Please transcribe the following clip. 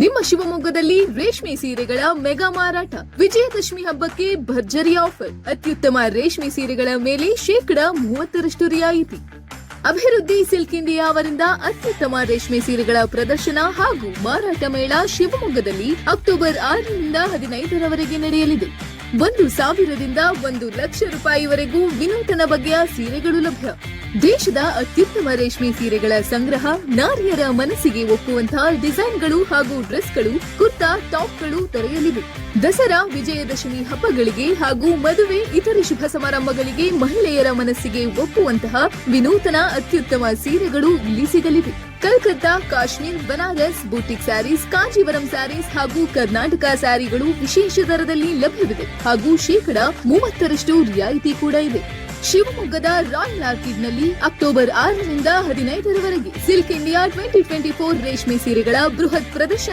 ನಿಮ್ಮ ಶಿವಮೊಗ್ಗದಲ್ಲಿ ರೇಷ್ಮೆ ಸೀರೆಗಳ ಮೆಗಾ ಮಾರಾಟ. ವಿಜಯದಶಮಿ ಹಬ್ಬಕ್ಕೆ ಭರ್ಜರಿ ಆಫರ್. ಅತ್ಯುತ್ತಮ ರೇಷ್ಮೆ ಸೀರೆಗಳ ಮೇಲೆ 30% ರಿಯಾಯಿತಿ. ಅಭಿವೃದ್ಧಿ ಸಿಲ್ಕ್ ಇಂಡಿಯಾ ಅವರಿಂದ ಅತ್ಯುತ್ತಮ ರೇಷ್ಮೆ ಸೀರೆಗಳ ಪ್ರದರ್ಶನ ಹಾಗೂ ಮಾರಾಟ ಮೇಳ ಶಿವಮೊಗ್ಗದಲ್ಲಿ ಅಕ್ಟೋಬರ್ 6ರಿಂದ 15ರವರೆಗೆ ನಡೆಯಲಿದೆ. 1,000ರಿಂದ 1,00,000 ರೂಪಾಯಿವರೆಗೂ ವಿನೂತನ ಬಗೆಯ ಸೀರೆಗಳು ಲಭ್ಯ. ದೇಶದ ಅತ್ಯುತ್ತಮ ರೇಷ್ಮೆ ಸೀರೆಗಳ ಸಂಗ್ರಹ, ನಾರಿಯರ ಮನಸ್ಸಿಗೆ ಒಪ್ಪುವಂತಹ ಡಿಸೈನ್ಗಳು ಹಾಗೂ ಡ್ರೆಸ್ಗಳು, ಕುರ್ತಾ, ಟಾಪ್ಗಳು ದೊರೆಯಲಿವೆ. ದಸರಾ, ವಿಜಯದಶಮಿ ಹಬ್ಬಗಳಿಗೆ ಹಾಗೂ ಮದುವೆ ಇತರೆ ಶುಭ ಸಮಾರಂಭಗಳಿಗೆ ಮಹಿಳೆಯರ ಮನಸ್ಸಿಗೆ ಒಪ್ಪುವಂತಹ ವಿನೂತನ ಅತ್ಯುತ್ತಮ ಸೀರೆಗಳು ಇಲ್ಲಿ ಸಿಗಲಿವೆ. ಕಲ್ಕತ್ತಾ, ಕಾಶ್ಮೀರ್, ಬನಾರಸ್, ಬೂಟಿಕ್ ಸ್ಯಾರೀಸ್, ಕಾಂಜೀವರಂ ಸ್ಯಾರೀಸ್ ಹಾಗೂ ಕರ್ನಾಟಕ ಸ್ಯಾರಿಗಳು ವಿಶೇಷ ದರದಲ್ಲಿ ಲಭ್ಯವಿದೆ ಹಾಗೂ 30% ರಿಯಾಯಿತಿ ಕೂಡ ಇದೆ. ಶಿವಮೊಗ್ಗದ ರಾಯಲ್ ಆರ್ಕಿಡ್ನಲ್ಲಿ ಅಕ್ಟೋಬರ್ 6ರಿಂದ 15ರವರೆಗೆ ಸಿಲ್ಕ್ ಇಂಡಿಯಾ 2024 ರೇಷ್ಮೆ ಸೀರೆಗಳ ಬೃಹತ್ ಪ್ರದರ್ಶನ